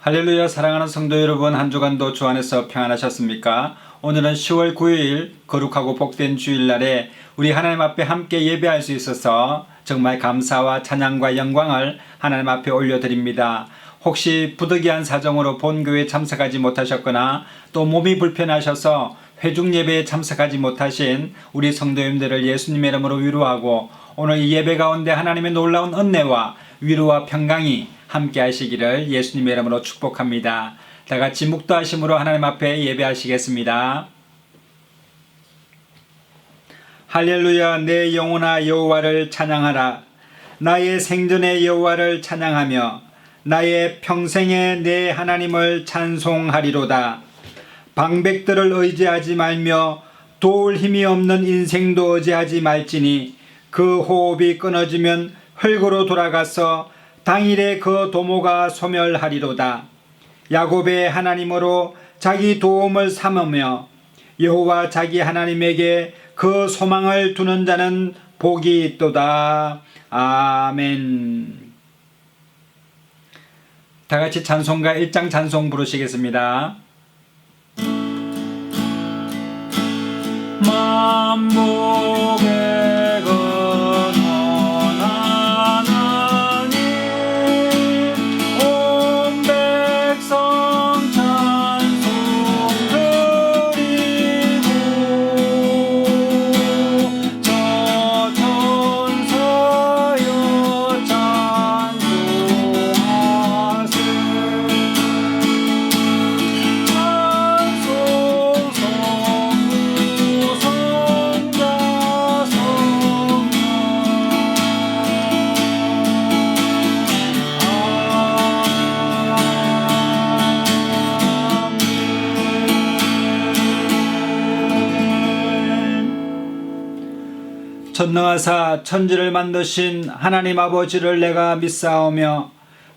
할렐루야. 사랑하는 성도 여러분, 한 주간도 주 안에서 평안하셨습니까? 오늘은 10월 9일 거룩하고 복된 주일날에 우리 하나님 앞에 함께 예배할 수 있어서 정말 감사와 찬양과 영광을 하나님 앞에 올려드립니다. 혹시 부득이한 사정으로 본교회에 참석하지 못하셨거나 또 몸이 불편하셔서 회중 예배에 참석하지 못하신 우리 성도님들을 예수님의 이름으로 위로하고, 오늘 이 예배 가운데 하나님의 놀라운 은혜와 위로와 평강이 함께 하시기를 예수님의 이름으로 축복합니다. 다 같이 묵도하심으로 하나님 앞에 예배하시겠습니다. 할렐루야. 내 영혼아 여호와를 찬양하라. 나의 생전에 여호와를 찬양하며 나의 평생에 내 하나님을 찬송하리로다. 방백들을 의지하지 말며 도울 힘이 없는 인생도 의지하지 말지니 그 호흡이 끊어지면 흙으로 돌아가서 당일에 그 도모가 소멸하리로다. 야곱의 하나님으로 자기 도움을 삼으며 여호와 자기 하나님에게 그 소망을 두는 자는 복이 있도다. 아멘. 다 같이 찬송가 1장 찬송 부르시겠습니다. 만복의 근원 하나님, 온 백성 찬송 드리고 저 천사여 찬송하세. 전능하사 천지를 만드신 하나님 아버지를 내가 믿사오며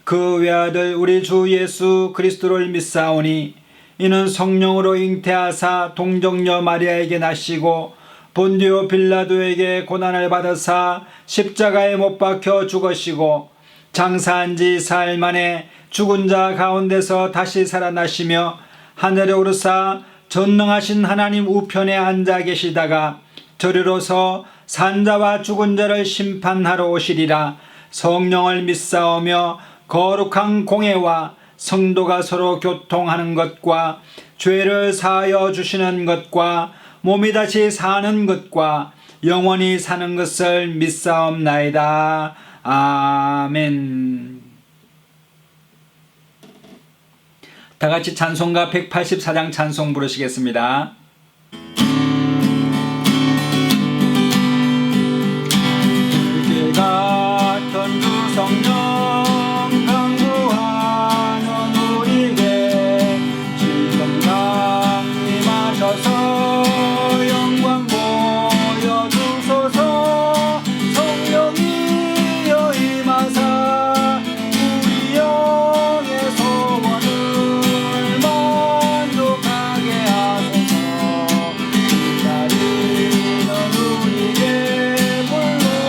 그 외아들 우리 주 예수 그리스도를 믿사오니 이는 성령으로 잉태하사 동정녀 마리아에게 나시고 본디오 빌라도에게 고난을 받으사 십자가에 못 박혀 죽으시고 장사한 지 사흘 만에 죽은 자 가운데서 다시 살아나시며 하늘에 오르사 전능하신 하나님 우편에 앉아 계시다가 저리로서 산자와 죽은 자를 심판하러 오시리라. 성령을 믿사오며 거룩한 공회와 성도가 서로 교통하는 것과 죄를 사하여 주시는 것과 몸이 다시 사는 것과 영원히 사는 것을 믿사옵나이다. 아멘. 다 같이 찬송가 184장 찬송 부르시겠습니다. 같은 주 성령 강구하는 우리에게 지금 강림하셔서 영광 보여주소서. 성령이여 임하사 우리 영의 소원을 만족하게 하소서. 기다리는 우리에게 불러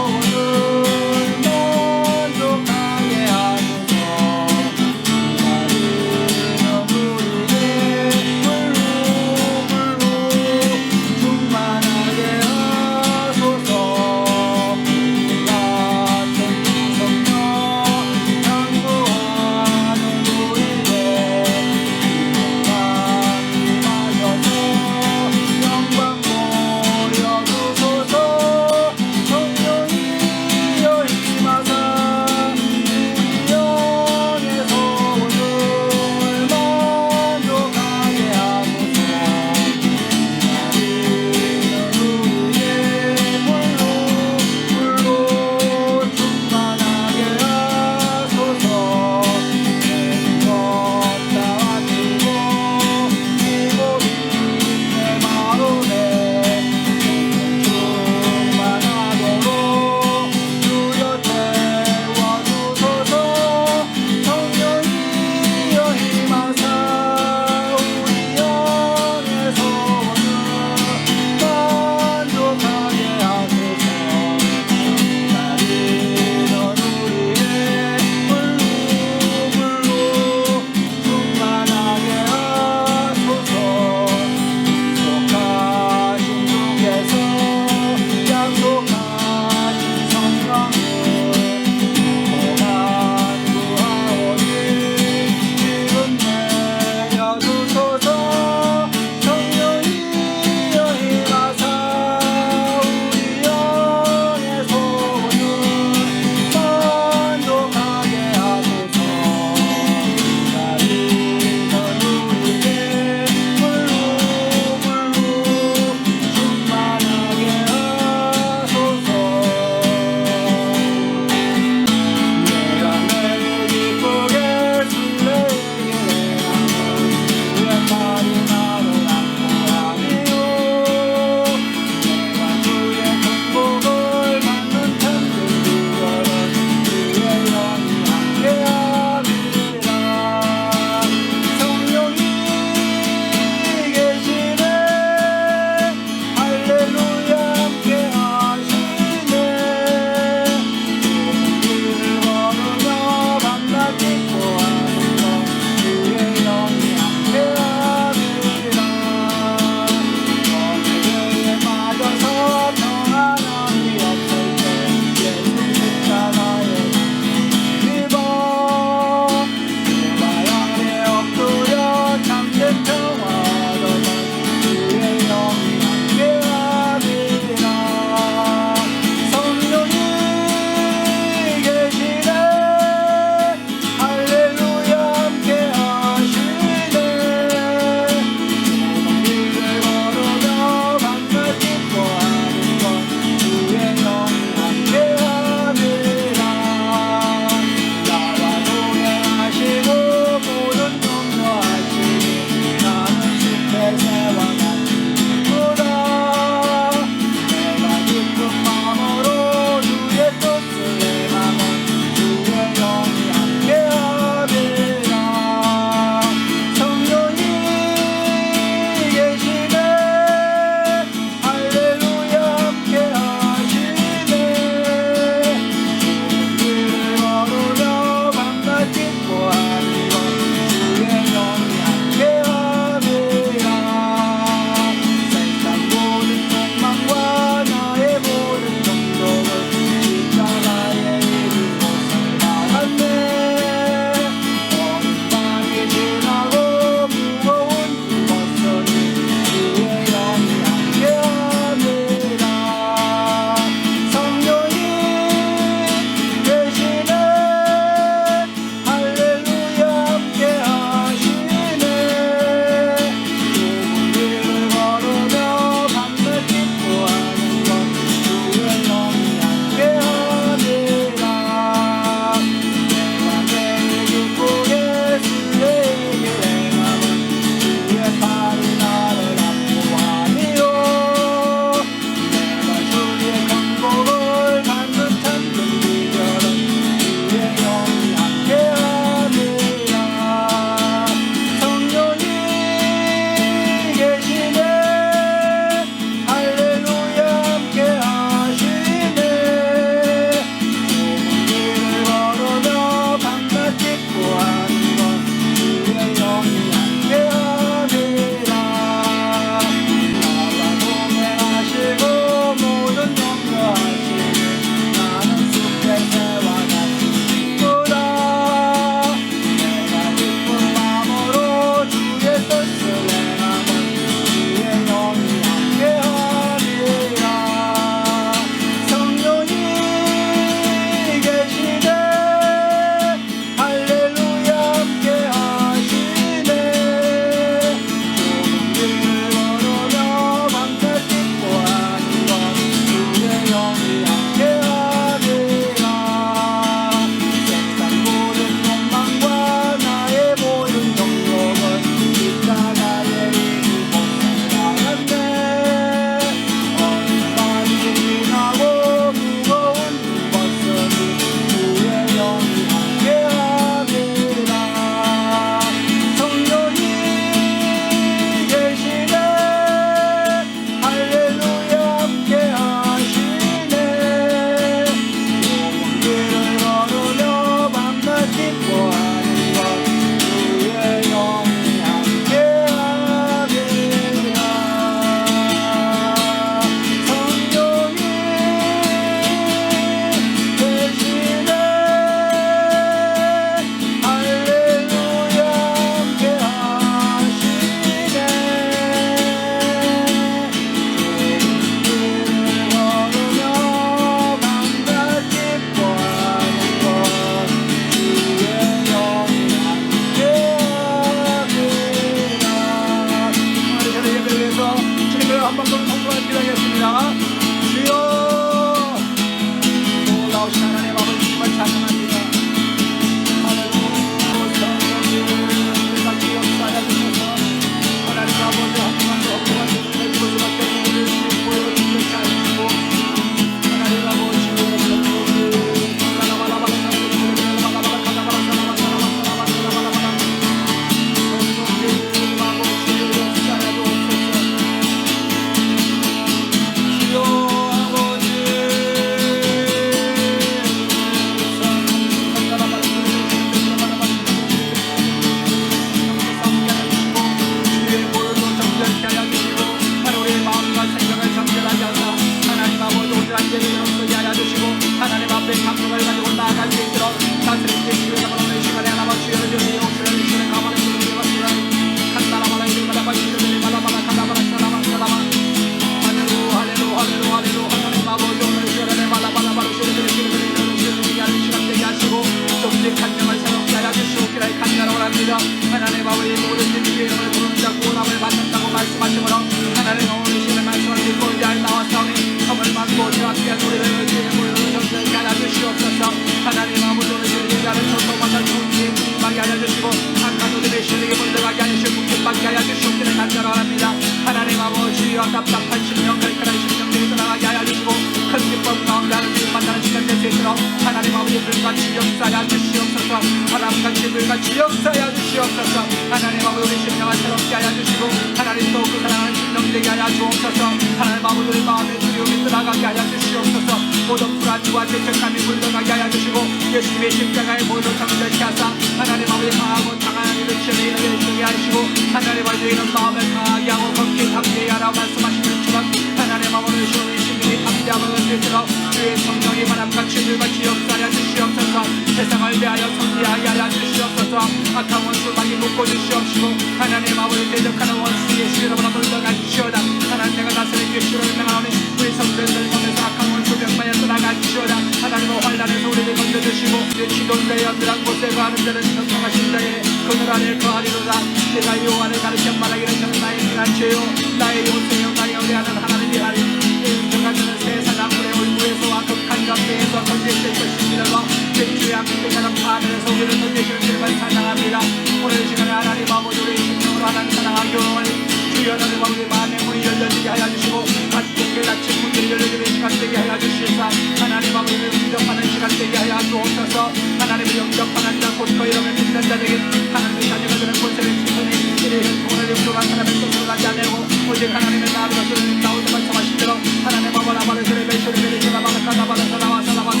하나님 아버지 모든 일의 영을 부르는 자 구원함을 받는다고 말씀하시므로 하나님 오늘 신의 말씀을 믿고 이 자리에 나왔사오니 선을 받고 주와 귀한 우리를 주의 모여서 정결케 하여 주시옵소서. 하나님 아버지 오늘 주의 자를 전도받아 좋은 기회 부임하게 하여 주시고 악한 우리의 신에게 물러가게 하여 주시고 구속받게 하여 주시옵기를 간절합니다. 하나님 아버지와 답답한 심령 갈갈한 심령들이 떠나가게 하여 주시고 큰 기쁨 가운데 하나님 만나는 시간 될 수 있도록 하나님 아버지 불같이 역사하여 주시옵소서. 바람같이 불같이 역사하여 주시옵소서. 하나님 아버지 우리 심령을 새롭게 하여 주시고 하나님 또 그 사랑하는 심령 되게 하여 주옵소서. 하나님 아버지 우리 마음의 두려움이 떠나가게 하여 주시옵소서. 모든 불안과 죄책감이 물러가게 하여 주시고 예수님의 십자가의 모든 정결케 하사 하나님 아버지 강하고 당한 일을 시험에 이르게 하시고 하나님 아버지 이런 마음을 강하게 하고 걷기 담대히 하라 말씀하신 것처럼 하나님 아버지 시험의 심령이 담대함을 얻을수록 주의 성령이 바람같이 불같이 역사하여 주시옵소서. 세상을 대하여 성리하게 하여 주시옵소서. 악한 원수 많이 묶고 주시옵시고 하나님 아버지 대적하는 원수 예수 이름으로 물러가 주시오다. 하나님 내가 다스린 예수를 명하오니 우리 성도들 몸에서 악한 원수 병마에 떠나가 주시오다. 하나님의 환난에서 우리를 건져주시고 우리 지도자의 언들한 곳에 거하는 자는 성성하신 자의 그늘 안에 거하리로다. 내가 여호와를 가르쳐 말하기를 저는 나의 피난처요 나의 요새요 나의 의뢰하는 하나님이 하리. 인정하는 세상 악물의 얼굴에서와 극한 감대에서 건져질 것입니다가 죄의 악들처럼 하늘에서 우리를 건져주는 주님을 찬양합니다. 오늘 시간에 하나님 아버지 우리 심령으로 하나님 사랑하기 원하니 주여 하나님 아버지 마음의 문이 열려지게 하여 주시고 가슴에 닫힌 문들이 열려지는 시간 되게 하여 주시옵소서. 하나님 아버지를 응접하는 시간 되게 하여 주옵소서. 하나님을 영접하는 자 곧 그 이름을 믿는 자에게 하나님의 자녀가 되는 권세를 주시니 이를 오늘 용서한 사람의 뜻으로 가지 않고 오직 하나님의 나라를 것을 나오는 말씀하신 대로 하나님 아버지 아바를 그를 배출을 그를 전하바를 가다바를 나와서 나와서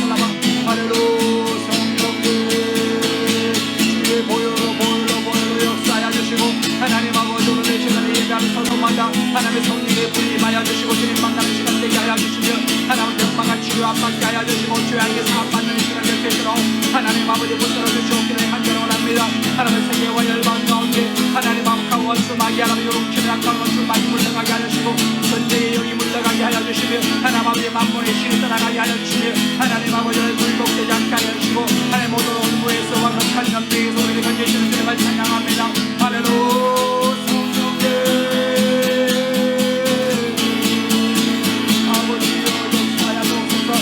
하늘로 성령님 주의 보혈로 역사하여 주시고 하나님 아버지 오늘 이 시간에 예배하는 서서마다 하나님의 성령의 불이 임하여 주시고 주님 만나는 시간 되게 하여 주시며 하나님 병마가 치료 안받게 하여 주시고 죄악에게 사함받는 시간 될 수 있도록 하나님 아버지 붙들어 주시옵기를 간절히 원합니다. 하나님의 세계와 열방 가운데 하나님 악한 원수 마귀아람 요롱치는 악한 원수 많이 물러가게 하여 주시고 전쟁의 영이 물러가게 하여 주시며 하나님 아버지 만물의 신이 떠나가게 하여 주시며 하나님 아버지를 굴복되지 않게 하여 주시고 하나님 모든 얼굴에서와 극한 연대에서 우리를 건져주시는 주님을 찬양합니다. 할렐루야 성령님 아버지여 역사하여 주옵소서.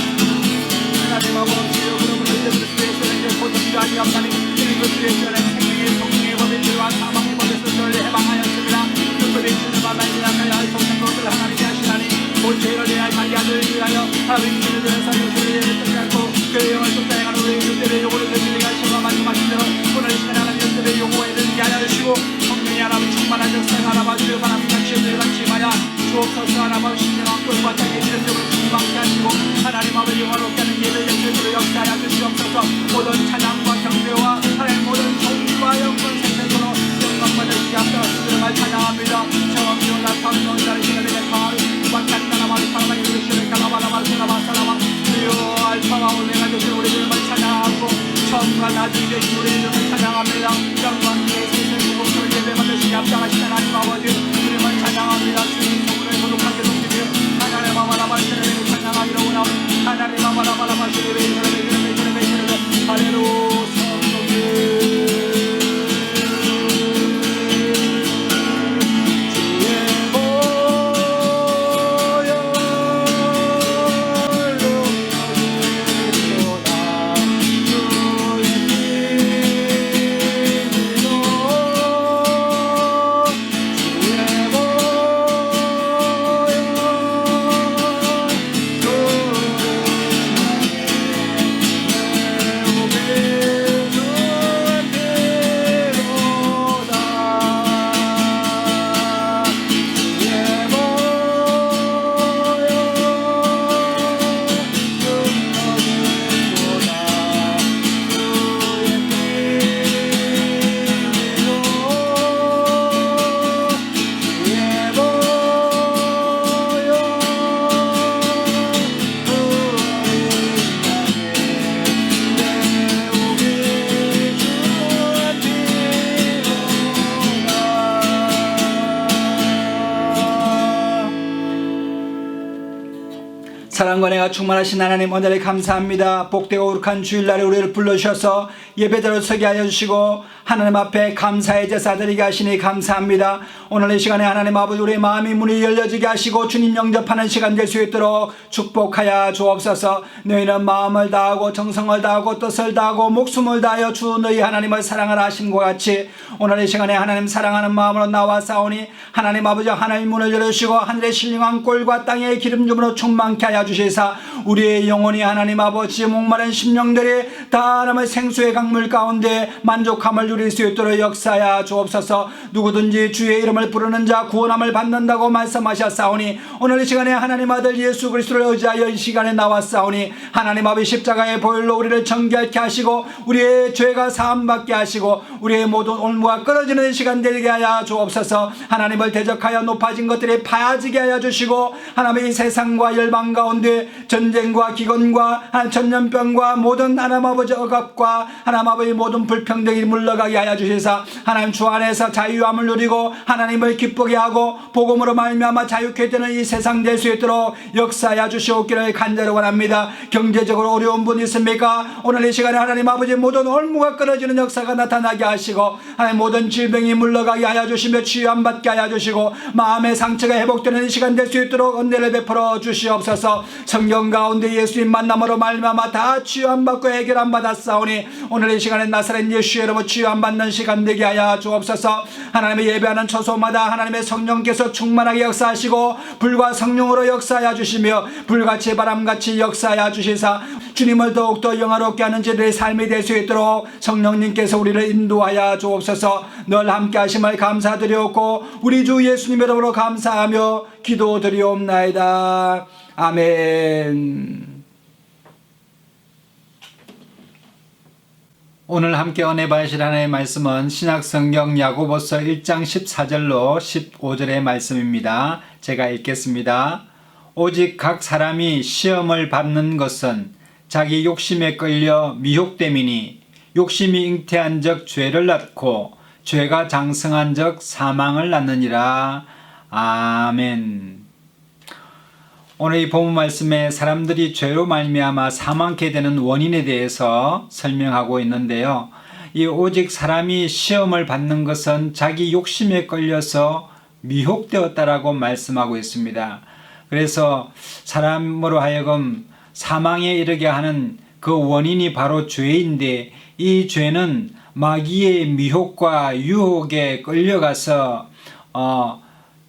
하나님 아버지여 그러므로 이제 그리스도의 이제 모든 자이 감사니 그리스도의 시간에 생명의 성령의 법의 죄와 사망의 법에서 저를 해방하였습니다. 특별히 주님 하나님이 하여 할 성령 것을 하나님이 하시나니 온 죄를 대하여 자기 아들을 위하여 하나님 주를 위하여 요소를 예를 않고 그 영을 쫓아야 하는 우리 그들의 요구를 되밀리게 하시고 말씀하신 대로 오늘 시간에 하나님 그들의 요구에 이르게 하여 주시고 성령의 하나님 충만한 역사에 하나님 바람같이 들같이 임하여 주옵소서. 하나님 신령한 꿀과 땅의 지름적으로 충만케 하시고 하나님 아버지 영원롭게 하는 예배 역사로 역사하여 주시옵소서. 모든 찬양과 경배와 하나님 모든 정의와 영광 생명으로 영광받을 수 앞서 주님을 찬양합니다. 정엄지원 나타나는 원자를 시간에 가을 완전나라마리 사랑하는 그리스도를 가라바라마 사라바사라마 주여 알파와 오메가 되신 우리 주님을 찬양하고 처음과 나중에 되신 우리 주님을 찬양합니다. 영광의 세상 무엇을 예배받으시기 앞장하신 하나님 아버지 주님을 찬양합니다. 주님 소문을 거룩하게 높이며 하나님 아바라바시를 찬양하기로 원하옵니다. 하나님 아바라바라바시를 주님의 할렐루야 성령님 사랑과 은혜가 충만하신 하나님 오늘에 감사합니다. 복되고 거룩한 주일날에 우리를 불러주셔서 예배자로 서게 하여 주시고 하나님 앞에 감사의 제사 드리게 하시니 감사합니다. 오늘 이 시간에 하나님 아버지 우리의 마음이 문이 열려지게 하시고 주님 영접하는 시간 될 수 있도록 축복하여 주옵소서. 너희는 마음을 다하고 정성을 다하고 뜻을 다하고 목숨을 다하여 주 너희 하나님을 사랑하라 하신 것 같이 오늘 이 시간에 하나님 사랑하는 마음으로 나와 싸우니 하나님 아버지 하나님 문을 열어주시고 하늘의 신령한 꼴과 땅의 기름줌으로 충만케 하여 주시사 우리의 영혼이 하나님 아버지 목마른 심령들이 다 하나님의 생수의 강물 가운데 만족함을 누릴 수 있도록 역사하여 주옵소서. 누구든지 주의 이름을 부르는 자 구원함을 받는다고 말씀하셨사오니 오늘 이 시간에 하나님 아들 예수 그리스도를 의지하여 이 시간에 나왔사오니 하나님 아버지 십자가의 보혈로 우리를 정결케 하시고 우리의 죄가 사함받게 하시고 우리의 모든 올무가 끊어지는 시간 되게 하여 주옵소서. 하나님을 대적하여 높아진 것들이 파야지게 하여 주시고 하나님의 세상과 열방 가운데 전쟁과 기근과 전염병과 모든 하나님 아버지 억압과 하나님 아버지 모든 불평등이 물러가게 하여 주시사 하나님 주 안에서 자유함을 누리고 하나님을 기쁘게 하고 복음으로 말미암아 자유케 되는 이 세상 될 수 있도록 역사하여 주시옵기를 간절히 원합니다. 경제적으로 어려운 분 있습니까? 오늘 이 시간에 하나님 아버지 모든 올무가 끊어지는 역사가 나타나게 하시고 하나님 모든 질병이 물러가게 하여 주시며 치유함받게 하여 주시고 마음의 상처가 회복되는 이 시간 될 수 있도록 은혜를 베풀어 주시옵소서. 성경 가운데 예수님 만남으로 말미암아 다 치유함받고 해결함 받았사오니 오늘 이 시간에 나사렛 예수의 이름으로 치유함받는 시간 되게 하여 주옵소서. 하나님의 예배하는 초소마다 하나님의 성령께서 충만하게 역사하시고 불과 성령으로 역사하여 주시며 불같이 바람같이 역사하여 주시사 주님을 더욱더 영화롭게 하는 저들의 삶이 될 수 있도록 성령님께서 우리를 인도하여 주옵소서. 늘 함께 하심을 감사드리옵고 우리 주 예수님의 이름으로 감사하며 기도드리옵나이다. 아멘. 오늘 함께 은혜 받으실 하나님의 말씀은 신약성경 야고보서 1장 14절로 15절의 말씀입니다. 제가 읽겠습니다. 오직 각 사람이 시험을 받는 것은 자기 욕심에 끌려 미혹됨이니 욕심이 잉태한 적 죄를 낳고 죄가 장성한 적 사망을 낳느니라. 아멘. 오늘 이 본문 말씀에 사람들이 죄로 말미암아 사망케 되는 원인에 대해서 설명하고 있는데요. 이 오직 사람이 시험을 받는 것은 자기 욕심에 끌려서 미혹되었다라고 말씀하고 있습니다. 그래서 사람으로 하여금 사망에 이르게 하는 그 원인이 바로 죄인데 이 죄는 마귀의 미혹과 유혹에 끌려가서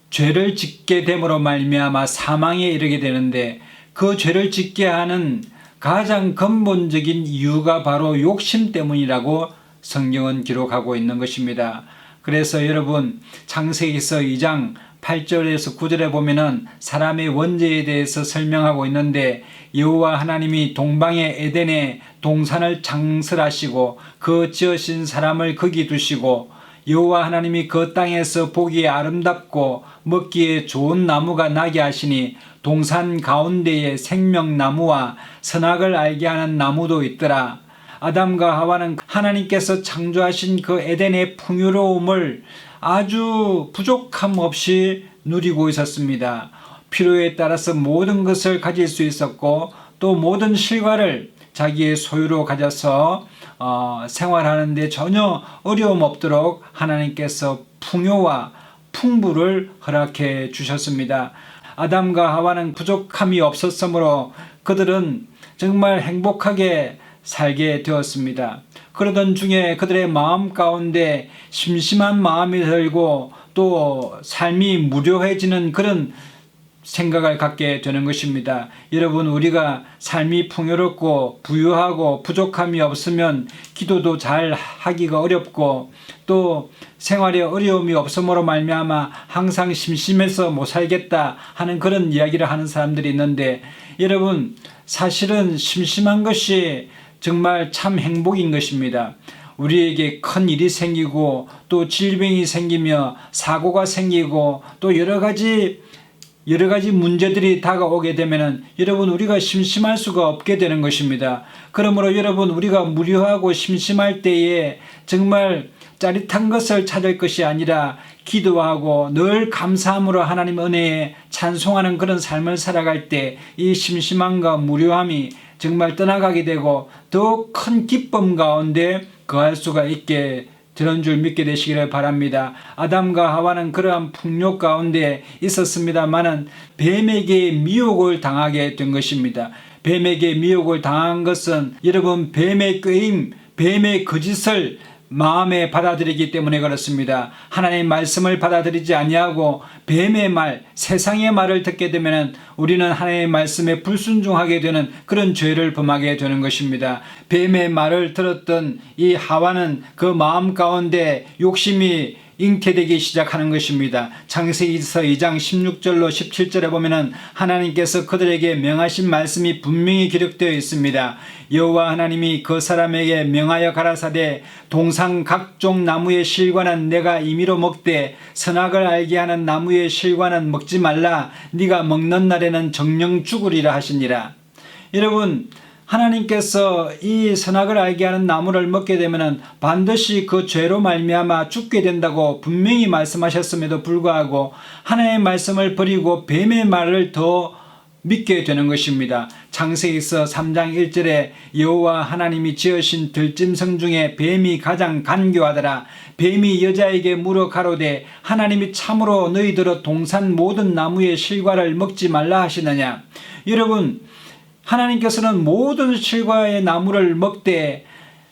죄를 짓게 됨으로 말미암아 사망에 이르게 되는데 그 죄를 짓게 하는 가장 근본적인 이유가 바로 욕심 때문이라고 성경은 기록하고 있는 것입니다. 그래서 여러분 창세기서 2장 8절에서 9절에 보면은 사람의 원죄에 대해서 설명하고 있는데 여호와 하나님이 동방의 에덴에 동산을 창설하시고 그 지으신 사람을 거기 두시고 여호와 하나님이 그 땅에서 보기에 아름답고 먹기에 좋은 나무가 나게 하시니 동산 가운데에 생명나무와 선악을 알게 하는 나무도 있더라. 아담과 하와는 하나님께서 창조하신 그 에덴의 풍요로움을 아주 부족함 없이 누리고 있었습니다. 필요에 따라서 모든 것을 가질 수 있었고 또 모든 실과를 자기의 소유로 가져서 생활하는 데 전혀 어려움 없도록 하나님께서 풍요와 풍부를 허락해 주셨습니다. 아담과 하와는 부족함이 없었으므로 그들은 정말 행복하게 살게 되었습니다. 그러던 중에 그들의 마음 가운데 심심한 마음이 들고 또 삶이 무료해지는 그런 생각을 갖게 되는 것입니다. 여러분, 우리가 삶이 풍요롭고 부유하고 부족함이 없으면 기도도 잘 하기가 어렵고 또 생활에 어려움이 없음으로 말미암아 항상 심심해서 못 살겠다 하는 그런 이야기를 하는 사람들이 있는데 여러분, 사실은 심심한 것이 정말 참 행복인 것입니다. 우리에게 큰 일이 생기고 또 질병이 생기며 사고가 생기고 또 여러 가지 문제들이 다가오게 되면은 여러분 우리가 심심할 수가 없게 되는 것입니다. 그러므로 여러분 우리가 무료하고 심심할 때에 정말 짜릿한 것을 찾을 것이 아니라 기도하고 늘 감사함으로 하나님 은혜에 찬송하는 그런 삶을 살아갈 때 이 심심함과 무료함이 정말 떠나가게 되고 더 큰 기쁨 가운데 거할 수가 있게 되는 줄 믿게 되시기를 바랍니다. 아담과 하와는 그러한 풍요 가운데 있었습니다마는 뱀에게 미혹을 당하게 된 것입니다. 뱀에게 미혹을 당한 것은 여러분 뱀의 꾀임, 뱀의 거짓을 마음에 받아들이기 때문에 그렇습니다. 하나님의 말씀을 받아들이지 아니하고 뱀의 말, 세상의 말을 듣게 되면 우리는 하나님의 말씀에 불순종하게 되는 그런 죄를 범하게 되는 것입니다. 뱀의 말을 들었던 이 하와는 그 마음 가운데 욕심이 잉태되기 시작하는 것입니다. 창세기서 2장 16절로 17절에 보면은 하나님께서 그들에게 명하신 말씀이 분명히 기록되어 있습니다. 여호와 하나님이 그 사람에게 명하여 가라사대 동상 각종 나무의 실과는 내가 임의로 먹되 선악을 알게 하는 나무의 실과는 먹지 말라. 네가 먹는 날에는 정령 죽으리라 하시니라. 여러분, 하나님께서 이 선악을 알게 하는 나무를 먹게 되면 반드시 그 죄로 말미암아 죽게 된다고 분명히 말씀하셨음에도 불구하고 하나님의 말씀을 버리고 뱀의 말을 더 믿게 되는 것입니다. 창세기서 3장 1절에 여호와 하나님이 지으신 들짐승 중에 뱀이 가장 간교하더라. 뱀이 여자에게 물어 가로되 하나님이 참으로 너희들의 동산 모든 나무의 실과를 먹지 말라 하시느냐. 여러분, 하나님께서는 모든 실과의 나무를 먹되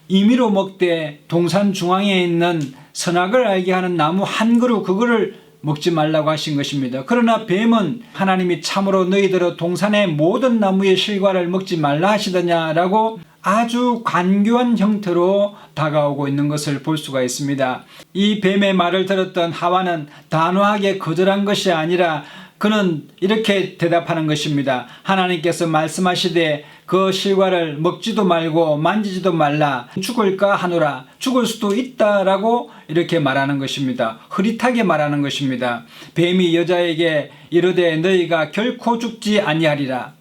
임의로 먹되 동산 중앙에 있는 선악을 알게 하는 나무 한 그루 그거를 먹지 말라고 하신 것입니다. 그러나 뱀은 하나님이 참으로 너희들의 동산의 모든 나무의 실과를 먹지 말라 하시더냐라고 아주 간교한 형태로 다가오고 있는 것을 볼 수가 있습니다. 이 뱀의 말을 들었던 하와는 단호하게 거절한 것이 아니라 그는 이렇게 대답하는 것입니다. 하나님께서 말씀하시되 그 실과를 먹지도 말고 만지지도 말라. 죽을까 하노라. 죽을 수도 있다라고 이렇게 말하는 것입니다. 흐릿하게 말하는 것입니다. 뱀이 여자에게 이르되 너희가 결코 죽지 아니하리라.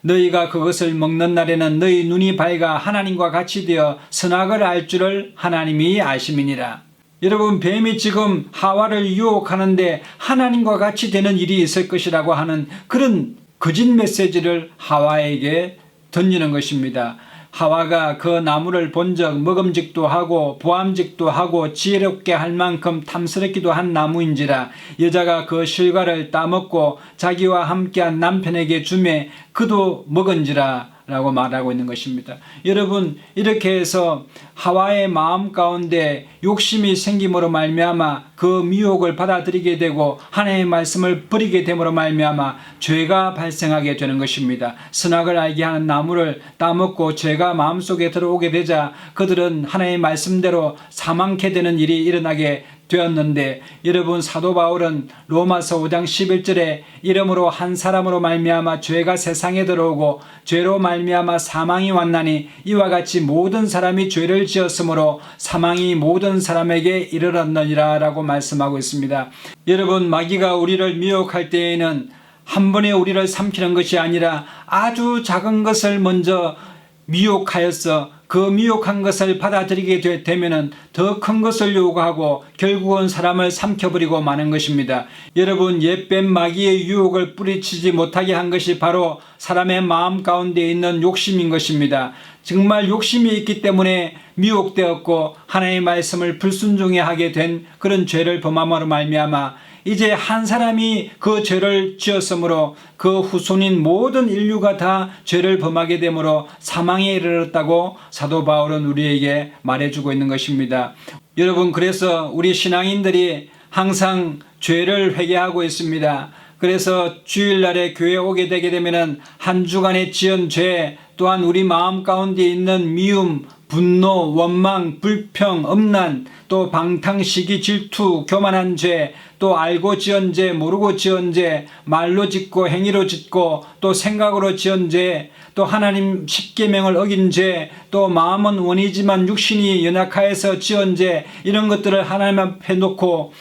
너희가 그것을 먹는 날에는 너희 눈이 밝아 하나님과 같이 되어 선악을 알 줄을 하나님이 아심이니라. 여러분, 뱀이 지금 하와를 유혹하는데 하나님과 같이 되는 일이 있을 것이라고 하는 그런 거짓 메시지를 하와에게 던지는 것입니다. 하와가 그 나무를 본 적 먹음직도 하고 보암직도 하고 지혜롭게 할 만큼 탐스럽기도 한 나무인지라 여자가 그 실과를 따먹고 자기와 함께한 남편에게 주매 그도 먹은지라 라고 말하고 있는 것입니다. 여러분, 이렇게 해서 하와의 마음 가운데 욕심이 생김으로 말미암아 그 미혹을 받아들이게 되고 하나님의 말씀을 버리게 됨으로 말미암아 죄가 발생하게 되는 것입니다. 선악을 알게 하는 나무를 따먹고 죄가 마음속에 들어오게 되자 그들은 하나님의 말씀대로 사망케 되는 일이 일어나게 되었는데 여러분, 사도 바울은 로마서 5장 11절에 이름으로 한 사람으로 말미암아 죄가 세상에 들어오고 죄로 말미암아 사망이 왔나니 이와 같이 모든 사람이 죄를 지었으므로 사망이 모든 사람에게 이르렀느니라 라고 말씀하고 있습니다. 여러분, 마귀가 우리를 미혹할 때에는 한 번에 우리를 삼키는 것이 아니라 아주 작은 것을 먼저 미혹하여서 그 미혹한 것을 받아들이게 되면은 더 큰 것을 요구하고 결국은 사람을 삼켜버리고 마는 것입니다. 여러분, 옛뱀 마귀의 유혹을 뿌리치지 못하게 한 것이 바로 사람의 마음 가운데 있는 욕심인 것입니다. 정말 욕심이 있기 때문에 미혹되었고 하나님의 말씀을 불순종해 하게 된 그런 죄를 범함으로 말미암아 이제 한 사람이 그 죄를 지었으므로 그 후손인 모든 인류가 다 죄를 범하게 되므로 사망에 이르렀다고 사도 바울은 우리에게 말해주고 있는 것입니다. 여러분, 그래서 우리 신앙인들이 항상 죄를 회개하고 있습니다. 그래서 주일날에 교회에 오게 되게 되면은 한 주간에 지은 죄 또한 우리 마음 가운데 있는 미움, 분노, 원망, 불평, 엄난, 또 방탕, 시기, 질투, 교만한 죄, 또 알고 지은 죄, 모르고 지은 죄, 말로 짓고 행위로 짓고 또 생각으로 지은 죄, 또 하나님 십계명을 어긴 죄, 또 마음은 원이지만 육신이 연약하여서 지은 죄, 이런 것들을 하나님 앞에 놓고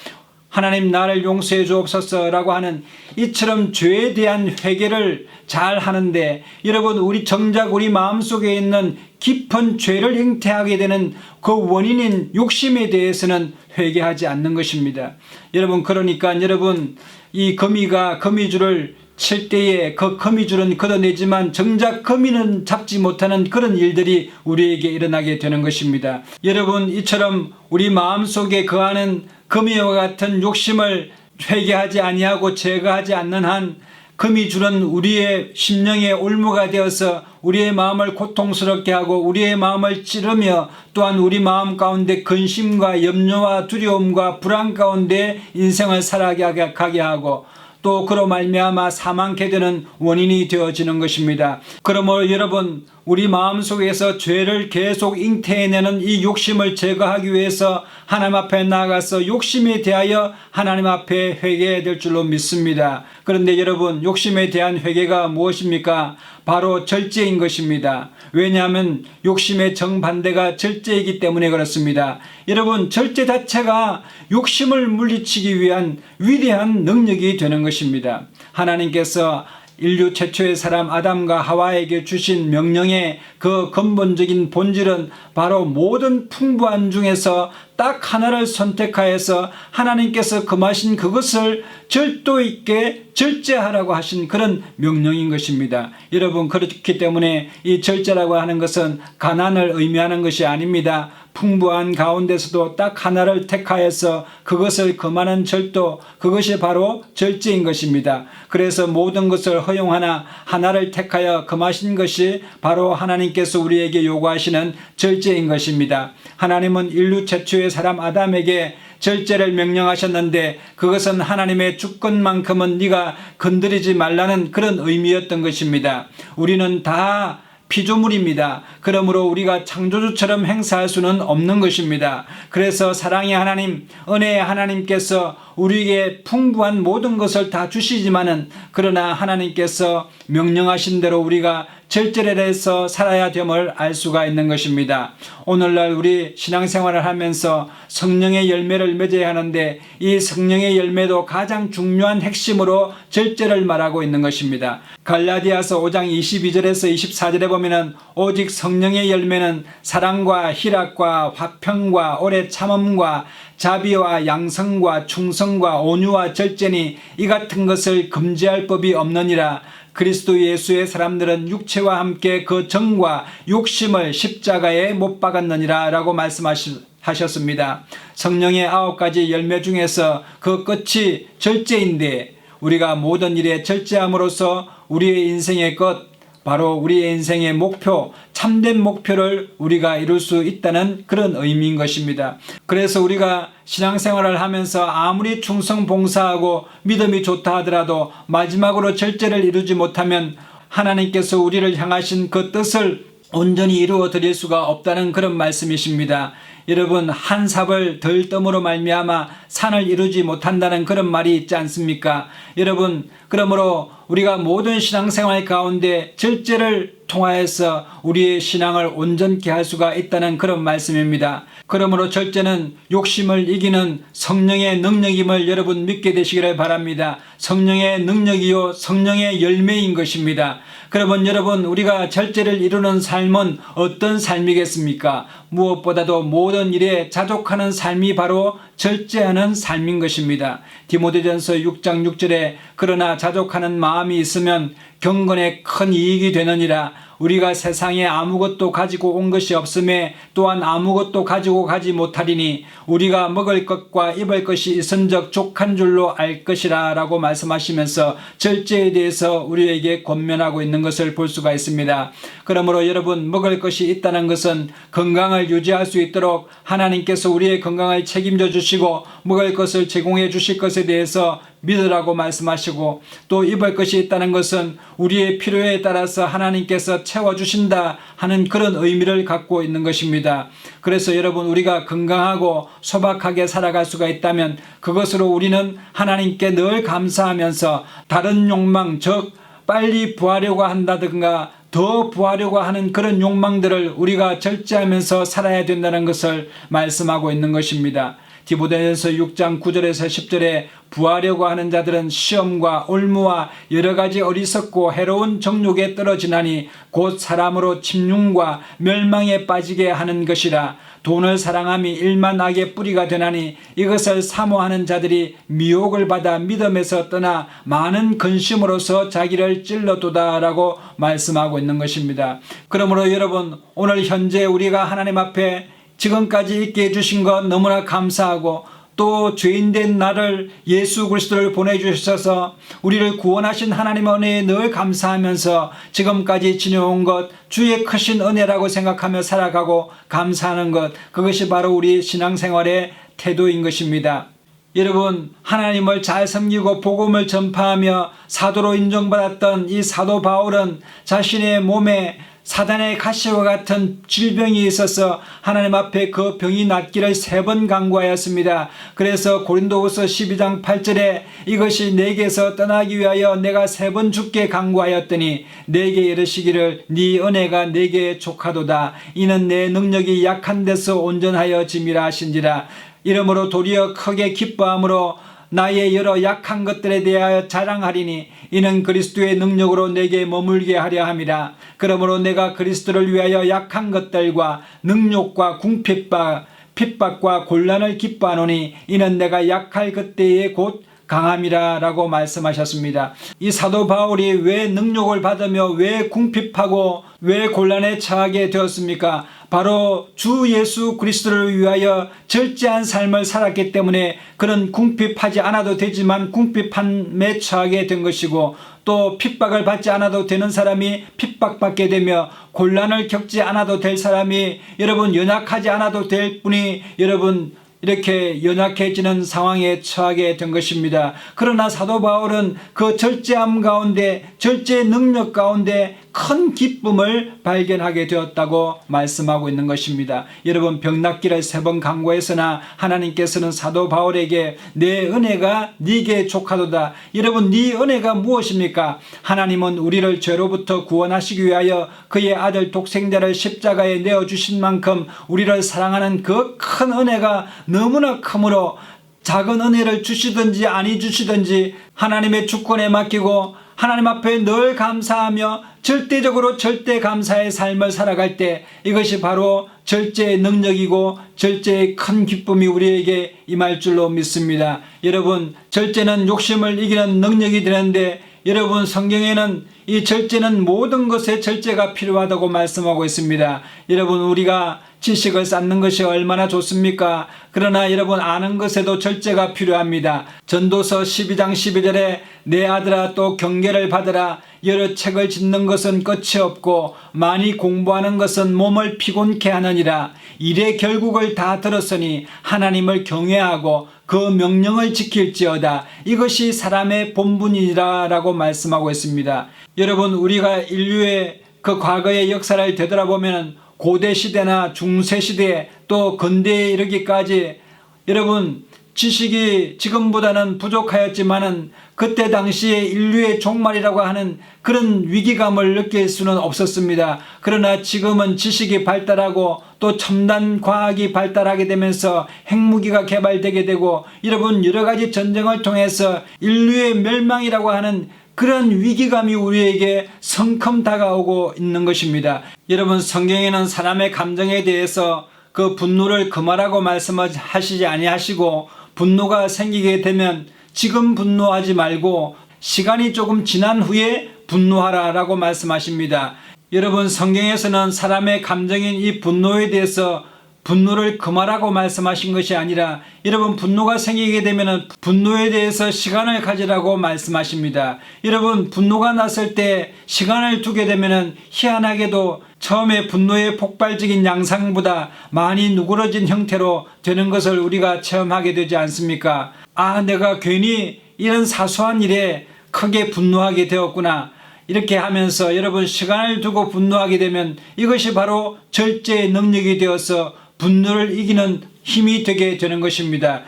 하나님 나를 용서해 주옵소서라고 하는 이처럼 죄에 대한 회개를 잘 하는데 여러분, 우리 정작 우리 마음속에 있는 깊은 죄를 잉태하게 되는 그 원인인 욕심에 대해서는 회개하지 않는 것입니다. 여러분, 그러니까 여러분, 이 거미가 거미줄을 칠 때에 그 거미줄은 걷어내지만 정작 거미는 잡지 못하는 그런 일들이 우리에게 일어나게 되는 것입니다. 여러분, 이처럼 우리 마음속에 거하는 거미와 같은 욕심을 회개하지 아니하고 제거하지 않는 한 거미줄은 우리의 심령의 올무가 되어서 우리의 마음을 고통스럽게 하고 우리의 마음을 찌르며 또한 우리 마음 가운데 근심과 염려와 두려움과 불안 가운데 인생을 살아가게 하고 또 그로 말미암아 사망케 되는 원인이 되어지는 것입니다. 그러므로 여러분, 우리 마음속에서 죄를 계속 잉태해내는 이 욕심을 제거하기 위해서 하나님 앞에 나아가서 욕심에 대하여 하나님 앞에 회개해야 될 줄로 믿습니다. 그런데 여러분, 욕심에 대한 회개가 무엇입니까? 바로 절제인 것입니다. 왜냐하면 욕심의 정반대가 절제이기 때문에 그렇습니다. 여러분, 절제 자체가 욕심을 물리치기 위한 위대한 능력이 되는 것입니다. 하나님께서 인류 최초의 사람 아담과 하와에게 주신 명령의 그 근본적인 본질은 바로 모든 풍부한 중에서 딱 하나를 선택하여서 하나님께서 금하신 그것을 절도 있게 절제하라고 하신 그런 명령인 것입니다. 여러분, 그렇기 때문에 이 절제라고 하는 것은 가난을 의미하는 것이 아닙니다. 풍부한 가운데서도 딱 하나를 택하여서 그것을 금하는 절도, 그것이 바로 절제인 것입니다. 그래서 모든 것을 허용하나 하나를 택하여 금하신 것이 바로 하나님께서 우리에게 요구하시는 절제인 것입니다. 하나님은 인류 최초의 사람 아담에게 절제를 명령하셨는데 그것은 하나님의 주권만큼은 네가 건드리지 말라는 그런 의미였던 것입니다. 우리는 다 피조물입니다. 그러므로 우리가 창조주처럼 행사할 수는 없는 것입니다. 그래서 사랑의 하나님, 은혜의 하나님께서 우리에게 풍부한 모든 것을 다 주시지만은 그러나 하나님께서 명령하신 대로 우리가 절제를 해서 살아야 됨을 알 수가 있는 것입니다. 오늘날 우리 신앙생활을 하면서 성령의 열매를 맺어야 하는데 이 성령의 열매도 가장 중요한 핵심으로 절제를 말하고 있는 것입니다. 갈라디아서 5장 22절에서 24절에 보면은 오직 성령의 열매는 사랑과 희락과 화평과 오래 참음과 자비와 양성과 충성과 온유와 절제니 이 같은 것을 금지할 법이 없느니라. 그리스도 예수의 사람들은 육체와 함께 그 정과 욕심을 십자가에 못 박았느니라 라고 말씀하셨습니다. 성령의 9가지 열매 중에서 그 끝이 절제인데 우리가 모든 일에 절제함으로써 우리의 인생의 것, 바로 우리의 인생의 목표, 참된 목표를 우리가 이룰 수 있다는 그런 의미인 것입니다. 그래서 우리가 신앙생활을 하면서 아무리 충성 봉사하고 믿음이 좋다 하더라도 마지막으로 절제를 이루지 못하면 하나님께서 우리를 향하신 그 뜻을 온전히 이루어 드릴 수가 없다는 그런 말씀이십니다. 여러분, 한 삽을 덜 뜸으로 말미암아 산을 이루지 못한다는 그런 말이 있지 않습니까? 여러분, 그러므로 우리가 모든 신앙생활 가운데 절제를 통하여서 우리의 신앙을 온전케 할 수가 있다는 그런 말씀입니다. 그러므로 절제는 욕심을 이기는 성령의 능력임을 여러분 믿게 되시기를 바랍니다. 성령의 능력이요 성령의 열매인 것입니다. 그러면 여러분, 우리가 절제를 이루는 삶은 어떤 삶이겠습니까? 무엇보다도 모든 일에 자족하는 삶이 바로 절제하는 삶인 것입니다. 디모데전서 6장 6절에 그러나 자족하는 마음이 있으면 경건에 큰 이익이 되느니라. 우리가 세상에 아무것도 가지고 온 것이 없음에 또한 아무것도 가지고 가지 못하리니 우리가 먹을 것과 입을 것이 있은적 족한 줄로 알 것이라 라고 말씀하시면서 절제에 대해서 우리에게 권면하고 있는 것을 볼 수가 있습니다. 그러므로 여러분, 먹을 것이 있다는 것은 건강을 유지할 수 있도록 하나님께서 우리의 건강을 책임져 주시고 먹을 것을 제공해 주실 것에 대해서 믿으라고 말씀하시고, 또 입을 것이 있다는 것은 우리의 필요에 따라서 하나님께서 채워주신다 하는 그런 의미를 갖고 있는 것입니다. 그래서 여러분, 우리가 건강하고 소박하게 살아갈 수가 있다면 그것으로 우리는 하나님께 늘 감사하면서 다른 욕망, 즉 빨리 부하려고 한다든가 더 부하려고 하는 그런 욕망들을 우리가 절제하면서 살아야 된다는 것을 말씀하고 있는 것입니다. 디모데전서 6장 9절에서 10절에 부하려고 하는 자들은 시험과 올무와 여러 가지 어리석고 해로운 정욕에 떨어지나니 곧 사람으로 침륜과 멸망에 빠지게 하는 것이라. 돈을 사랑함이 일만 악의 뿌리가 되나니 이것을 사모하는 자들이 미혹을 받아 믿음에서 떠나 많은 근심으로서 자기를 찔러도다라고 말씀하고 있는 것입니다. 그러므로 여러분, 오늘 현재 우리가 하나님 앞에 지금까지 있게 해주신 것 너무나 감사하고, 또 죄인된 나를 예수 그리스도를 보내주셔서 우리를 구원하신 하나님의 은혜에 늘 감사하면서 지금까지 지내온 것 주의 크신 은혜라고 생각하며 살아가고 감사하는 것, 그것이 바로 우리 신앙생활의 태도인 것입니다. 여러분, 하나님을 잘 섬기고 복음을 전파하며 사도로 인정받았던 이 사도 바울은 자신의 몸에 사단의 가시와 같은 질병이 있어서 하나님 앞에 그 병이 낫기를 3번 간구하였습니다. 그래서 고린도후서 12장 8절에 이것이 내게서 떠나기 위하여 내가 3번 주께 간구하였더니 내게 이르시기를 네 은혜가 내게 족하도다. 이는 내 능력이 약한 데서 온전하여 짐이라 하신지라. 이러므로 도리어 크게 기뻐함으로 나의 여러 약한 것들에 대하여 자랑하리니 이는 그리스도의 능력으로 내게 머물게 하려 함이라. 그러므로 내가 그리스도를 위하여 약한 것들과 능욕과 궁핍과 핍박과 곤란을 기뻐하노니 이는 내가 약할 그때에 곧 강함이라 라고 말씀하셨습니다. 이 사도 바울이 왜 능욕을 받으며 왜 궁핍하고 왜 곤란에 처하게 되었습니까? 바로 주 예수 그리스도를 위하여 절제한 삶을 살았기 때문에 그는 궁핍하지 않아도 되지만 궁핍함에 처하게 된 것이고, 또 핍박을 받지 않아도 되는 사람이 핍박받게 되며 곤란을 겪지 않아도 될 사람이 여러분 연약하지 않아도 될 뿐이 여러분 이렇게 연약해지는 상황에 처하게 된 것입니다. 그러나 사도 바울은 그 절제함 가운데, 절제 능력 가운데 큰 기쁨을 발견하게 되었다고 말씀하고 있는 것입니다. 여러분, 병낫기를 3번 간구했으나 하나님께서는 사도 바울에게 내 은혜가 네게 족하도다. 여러분, 네 은혜가 무엇입니까? 하나님은 우리를 죄로부터 구원하시기 위하여 그의 아들 독생자를 십자가에 내어주신 만큼 우리를 사랑하는 그 큰 은혜가 너무나 크므로 작은 은혜를 주시든지 아니 주시든지 하나님의 주권에 맡기고 하나님 앞에 늘 감사하며 절대적으로 절대 감사의 삶을 살아갈 때 이것이 바로 절제의 능력이고 절제의 큰 기쁨이 우리에게 임할 줄로 믿습니다. 여러분, 절제는 욕심을 이기는 능력이 되는데 여러분, 성경에는 이 절제는 모든 것에 절제가 필요하다고 말씀하고 있습니다. 여러분, 우리가 지식을 쌓는 것이 얼마나 좋습니까? 그러나 여러분, 아는 것에도 절제가 필요합니다. 전도서 12장 12절에 내 아들아 또 경계를 받으라. 여러 책을 짓는 것은 끝이 없고 많이 공부하는 것은 몸을 피곤케 하느니라. 일의 결국을 다 들었으니 하나님을 경외하고 그 명령을 지킬지어다. 이것이 사람의 본분이라 라고 말씀하고 있습니다. 여러분, 우리가 인류의 그 과거의 역사를 되돌아보면 고대 시대나 중세 시대 또 근대에 이르기까지 여러분 지식이 지금보다는 부족하였지만은 그때 당시에 인류의 종말이라고 하는 그런 위기감을 느낄 수는 없었습니다. 그러나 지금은 지식이 발달하고 또 첨단 과학이 발달하게 되면서 핵무기가 개발되게 되고 여러분 여러 가지 전쟁을 통해서 인류의 멸망이라고 하는 그런 위기감이 우리에게 성큼 다가오고 있는 것입니다. 여러분, 성경에는 사람의 감정에 대해서 그 분노를 금하라고 말씀하시지 아니하시고 분노가 생기게 되면 지금 분노하지 말고 시간이 조금 지난 후에 분노하라 라고 말씀하십니다. 여러분, 성경에서는 사람의 감정인 이 분노에 대해서 분노를 금하라고 말씀하신 것이 아니라 여러분 분노가 생기게 되면 분노에 대해서 시간을 가지라고 말씀하십니다. 여러분, 분노가 났을 때 시간을 두게 되면 희한하게도 처음에 분노의 폭발적인 양상보다 많이 누그러진 형태로 되는 것을 우리가 체험하게 되지 않습니까? 아, 내가 괜히 이런 사소한 일에 크게 분노하게 되었구나. 이렇게 하면서 여러분 시간을 두고 분노하게 되면 이것이 바로 절제의 능력이 되어서 분노를 이기는 힘이 되게 되는 것입니다.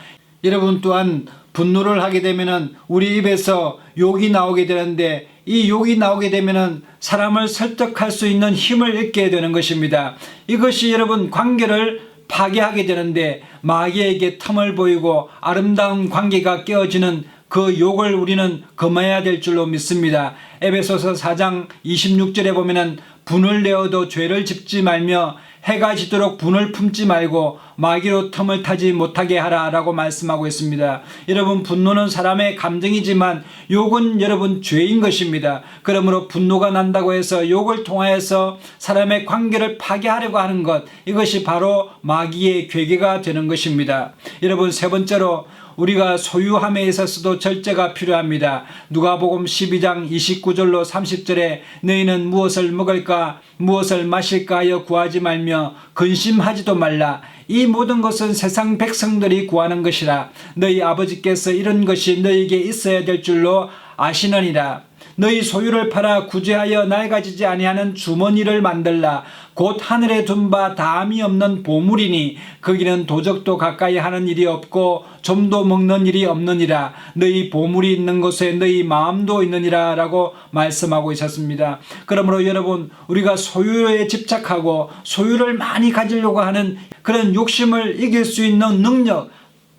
여러분 또한 분노를 하게 되면 우리 입에서 욕이 나오게 되는데 이 욕이 나오게 되면 사람을 설득할 수 있는 힘을 잃게 되는 것입니다. 이것이 여러분 관계를 파괴하게 되는데 마귀에게 틈을 보이고 아름다운 관계가 깨어지는 그 욕을 우리는 금해야 될 줄로 믿습니다. 에베소서 4장 26절에 보면은 분을 내어도 죄를 짓지 말며 해가 지도록 분을 품지 말고 마귀로 틈을 타지 못하게 하라라고 말씀하고 있습니다. 여러분, 분노는 사람의 감정이지만 욕은 여러분 죄인 것입니다. 그러므로 분노가 난다고 해서 욕을 통하여서 사람의 관계를 파괴하려고 하는 것, 이것이 바로 마귀의 괴계가 되는 것입니다. 여러분, 세 번째로 우리가 소유함에 있어서도 절제가 필요합니다. 누가복음 12장 29절로 30절에 너희는 무엇을 먹을까 무엇을 마실까 하여 구하지 말며 근심하지도 말라. 이 모든 것은 세상 백성들이 구하는 것이라. 너희 아버지께서 이런 것이 너희에게 있어야 될 줄로 아시느니라. 너희 소유를 팔아 구제하여 낡아지지 아니하는 주머니를 만들라. 곧 하늘에 둔 바 다함이 없는 보물이니 거기는 도적도 가까이 하는 일이 없고 좀도 먹는 일이 없느니라. 너희 보물이 있는 곳에 너희 마음도 있느니라 라고 말씀하고 있었습니다. 그러므로 여러분, 우리가 소유에 집착하고 소유를 많이 가지려고 하는 그런 욕심을 이길 수 있는 능력,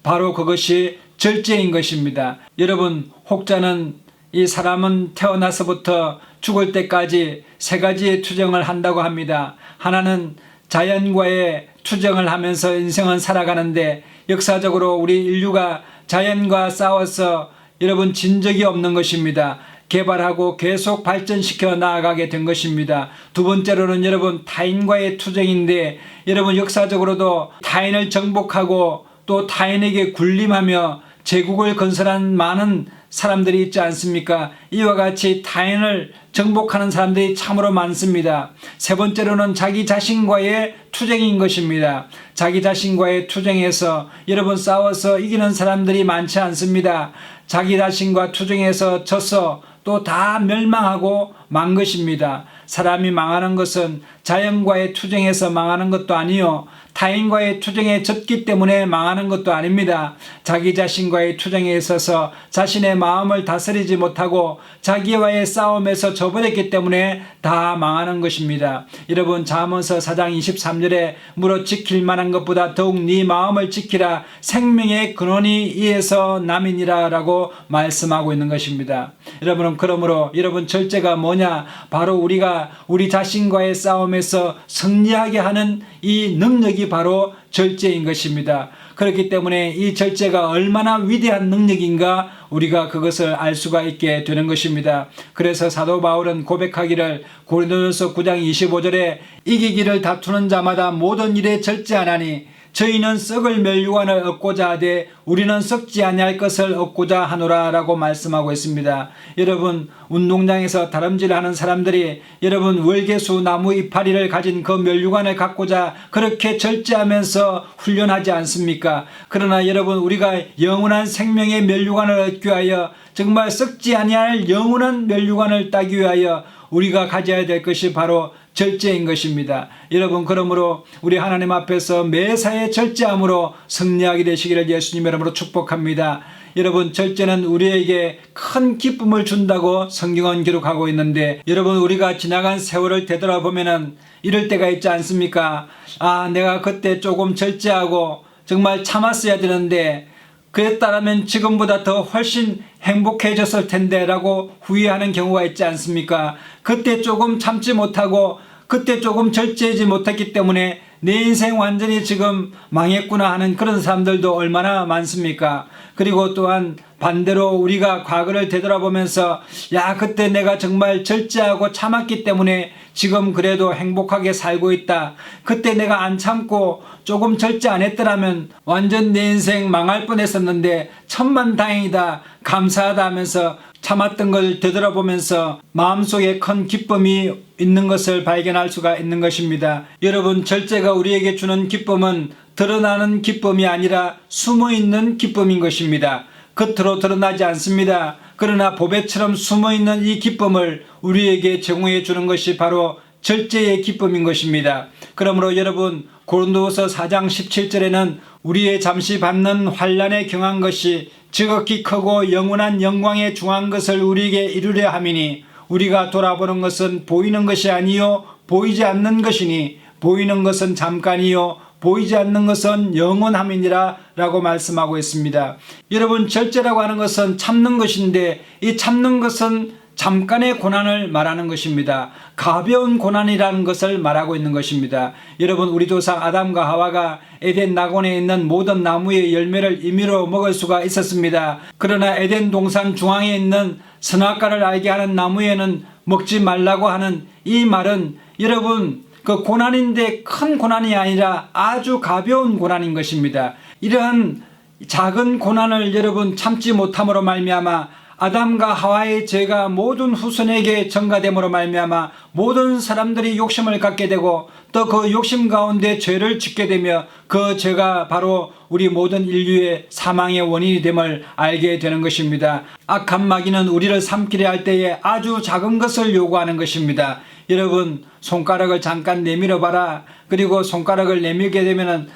바로 그것이 절제인 것입니다. 여러분, 혹자는 이 사람은 태어나서부터 죽을 때까지 세 가지의 투정을 한다고 합니다. 하나는 자연과의 투정을 하면서 인생은 살아가는데, 역사적으로 우리 인류가 자연과 싸워서 여러분 진 적이 없는 것입니다. 개발하고 계속 발전시켜 나아가게 된 것입니다. 두 번째로는 여러분 타인과의 투쟁인데, 여러분 역사적으로도 타인을 정복하고 또 타인에게 군림하며 제국을 건설한 많은 사람들이 있지 않습니까? 이와 같이 타인을 정복하는 사람들이 참으로 많습니다. 세 번째로는 자기 자신과의 투쟁인 것입니다. 자기 자신과의 투쟁에서 여러분 싸워서 이기는 사람들이 많지 않습니다. 자기 자신과 투쟁에서 져서 또 다 멸망하고 만 것입니다. 사람이 망하는 것은 자연과의 투쟁에서 망하는 것도 아니요, 타인과의 투쟁에 졌기 때문에 망하는 것도 아닙니다. 자기 자신과의 투쟁에 있어서 자신의 마음을 다스리지 못하고 자기와의 싸움에서 져버렸기 때문에 다 망하는 것입니다. 여러분, 잠언서 4장 23절에 무릇 지킬 만한 것보다 더욱 네 마음을 지키라. 생명의 근원이 이에서 남이니라 라고 말씀하고 있는 것입니다. 여러분은 그러므로 여러분 절제가 뭐냐? 바로 우리가 우리 자신과의 싸움에서 승리하게 하는 이 능력이 바로 절제인 것입니다. 그렇기 때문에 이 절제가 얼마나 위대한 능력인가 우리가 그것을 알 수가 있게 되는 것입니다. 그래서 사도 바울은 고백하기를 고린도전서 9장 25절에 이기기를 다투는 자마다 모든 일에 절제하나니 저희는 썩을 멸류관을 얻고자 하되 우리는 썩지 아니할 것을 얻고자 하노라 라고 말씀하고 있습니다. 여러분, 운동장에서 다름질하는 사람들이 여러분 월계수 나무 이파리를 가진 그 멸류관을 갖고자 그렇게 절제하면서 훈련하지 않습니까? 그러나 여러분, 우리가 영원한 생명의 멸류관을 얻기 위하여, 정말 썩지 아니할 영원한 멸류관을 따기 위하여 우리가 가져야 될 것이 바로 절제인 것입니다. 여러분, 그러므로 우리 하나님 앞에서 매사에 절제함으로 승리하게 되시기를 예수님 이름으로 축복합니다. 여러분, 절제는 우리에게 큰 기쁨을 준다고 성경은 기록하고 있는데, 여러분 우리가 지나간 세월을 되돌아보면은 이럴 때가 있지 않습니까? 아, 내가 그때 조금 절제하고 정말 참았어야 되는데 그랬다라면 지금보다 더 훨씬 행복해졌을 텐데 라고 후회하는 경우가 있지 않습니까? 그때 조금 참지 못하고 그때 조금 절제하지 못했기 때문에 내 인생 완전히 지금 망했구나 하는 그런 사람들도 얼마나 많습니까? 그리고 또한 반대로 우리가 과거를 되돌아보면서 야, 그때 내가 정말 절제하고 참았기 때문에 지금 그래도 행복하게 살고 있다. 그때 내가 안 참고 조금 절제 안 했더라면 완전 내 인생 망할 뻔했었는데 천만다행이다, 감사하다 하면서 참았던 걸 되돌아보면서 마음속에 큰 기쁨이 있는 것을 발견할 수가 있는 것입니다. 여러분, 절제가 우리에게 주는 기쁨은 드러나는 기쁨이 아니라 숨어있는 기쁨인 것입니다. 겉으로 드러나지 않습니다. 그러나 보배처럼 숨어있는 이 기쁨을 우리에게 제공해 주는 것이 바로 절제의 기쁨인 것입니다. 그러므로 여러분, 고린도후서 4장 17절에는 우리의 잠시 받는 환난에 경한 것이 지극히 크고 영원한 영광에 중한 것을 우리에게 이루려 함이니 우리가 돌아보는 것은 보이는 것이 아니요 보이지 않는 것이니 보이는 것은 잠깐이요 보이지 않는 것은 영원함이니라 라고 말씀하고 있습니다. 여러분, 절제라고 하는 것은 참는 것인데 이 참는 것은 잠깐의 고난을 말하는 것입니다. 가벼운 고난이라는 것을 말하고 있는 것입니다. 여러분, 우리 조상 아담과 하와가 에덴 낙원에 있는 모든 나무의 열매를 임의로 먹을 수가 있었습니다. 그러나 에덴 동산 중앙에 있는 선악과를 알게 하는 나무에는 먹지 말라고 하는 이 말은 여러분, 그 고난인데 큰 고난이 아니라 아주 가벼운 고난인 것입니다. 이러한 작은 고난을 여러분 참지 못함으로 말미암아 아담과 하와의 죄가 모든 후손에게 전가됨으로 말미암아 모든 사람들이 욕심을 갖게 되고 또 그 욕심 가운데 죄를 짓게 되며 그 죄가 바로 우리 모든 인류의 사망의 원인이 됨을 알게 되는 것입니다. 악한 마귀는 우리를 삼키려 할 때에 아주 작은 것을 요구하는 것입니다. 여러분, 손가락을 잠깐 내밀어 봐라. 그리고 손가락을 내밀게 되면은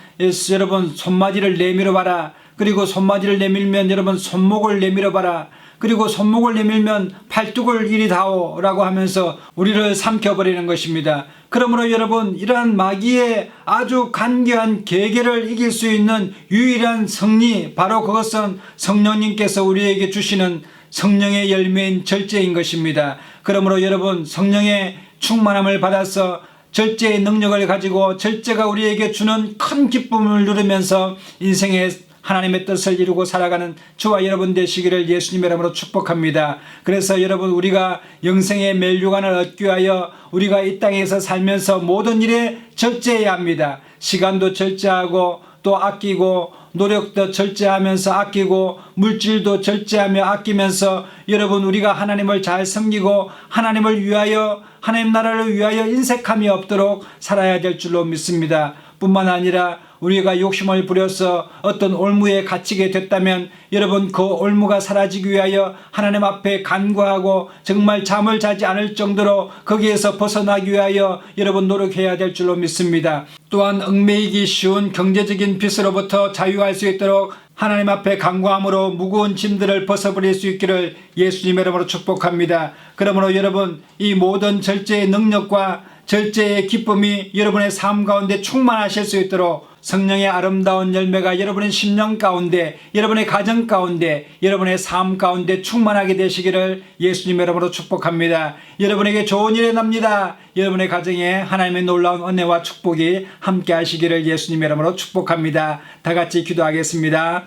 여러분 손마디를 내밀어 봐라. 그리고 손마디를 내밀면 여러분 손목을 내밀어 봐라. 그리고 손목을 내밀면 팔뚝을 이리 다오 라고 하면서 우리를 삼켜버리는 것입니다. 그러므로 여러분, 이러한 마귀의 아주 간교한 계계를 이길 수 있는 유일한 승리, 바로 그것은 성령님께서 우리에게 주시는 성령의 열매인 절제인 것입니다. 그러므로 여러분, 성령의 충만함을 받아서 절제의 능력을 가지고 절제가 우리에게 주는 큰 기쁨을 누리면서 인생의 하나님의 뜻을 이루고 살아가는 저와 여러분 되시기를 예수님의 이름으로 축복합니다. 그래서 여러분, 우리가 영생의 멸류관을 얻기 위하여 우리가 이 땅에서 살면서 모든 일에 절제해야 합니다. 시간도 절제하고 또 아끼고 노력도 절제하면서 아끼고 물질도 절제하며 아끼면서 여러분, 우리가 하나님을 잘 섬기고 하나님을 위하여 하나님 나라를 위하여 인색함이 없도록 살아야 될 줄로 믿습니다. 뿐만 아니라 우리가 욕심을 부려서 어떤 올무에 갇히게 됐다면 여러분, 그 올무가 사라지기 위하여 하나님 앞에 간구하고 정말 잠을 자지 않을 정도로 거기에서 벗어나기 위하여 여러분 노력해야 될 줄로 믿습니다. 또한 얽매이기 쉬운 경제적인 빚으로부터 자유할 수 있도록 하나님 앞에 간구함으로 무거운 짐들을 벗어버릴 수 있기를 예수님의 이름으로 축복합니다. 그러므로 여러분, 이 모든 절제의 능력과 절제의 기쁨이 여러분의 삶 가운데 충만하실 수 있도록 성령의 아름다운 열매가 여러분의 심령 가운데, 여러분의 가정 가운데, 여러분의 삶 가운데 충만하게 되시기를 예수님의 이름으로 축복합니다. 여러분에게 좋은 일이 납니다. 여러분의 가정에 하나님의 놀라운 은혜와 축복이 함께 하시기를 예수님의 이름으로 축복합니다. 다 같이 기도하겠습니다.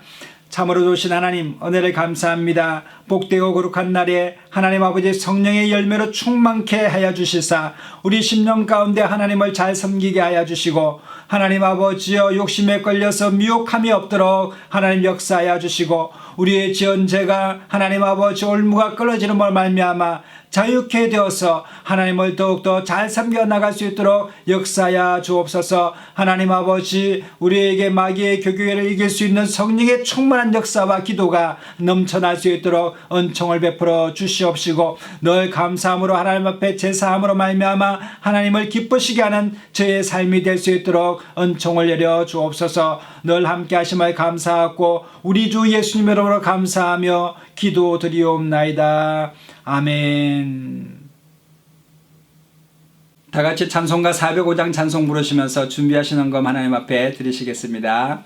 참으로 좋으신 하나님, 은혜를 감사합니다. 복되고 거룩한 날에 하나님 아버지 성령의 열매로 충만케 하여 주시사 우리 심령 가운데 하나님을 잘 섬기게 하여 주시고, 하나님 아버지여 욕심에 걸려서 미혹함이 없도록 하나님 역사하여 주시고, 우리의 지은 죄가 하나님 아버지 올무가 끊어지는 말미암아 자유케 되어서 하나님을 더욱더 잘 섬겨 나갈 수 있도록 역사하여 주옵소서. 하나님 아버지, 우리에게 마귀의 교교회를 이길 수 있는 성령의 충만한 역사와 기도가 넘쳐날 수 있도록 은총을 베풀어 주시옵시고, 늘 감사함으로 하나님 앞에 제사함으로 말미암아 하나님을 기쁘시게 하는 저의 삶이 될 수 있도록 은총을 내려 주옵소서. 늘 함께 하심을 감사하고 우리 주 예수님의 이름으로 감사하며 기도드리옵나이다. 아멘. 다 같이 찬송가 405장 찬송 부르시면서 준비하시는 것 하나님 앞에 드리시겠습니다.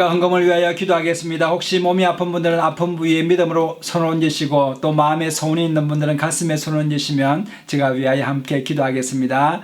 제가 헌금을 위하여 기도하겠습니다. 혹시 몸이 아픈 분들은 아픈 부위에 믿음으로 손을 얹으시고 또 마음에 소원이 있는 분들은 가슴에 손을 얹으시면 제가 위하여 함께 기도하겠습니다.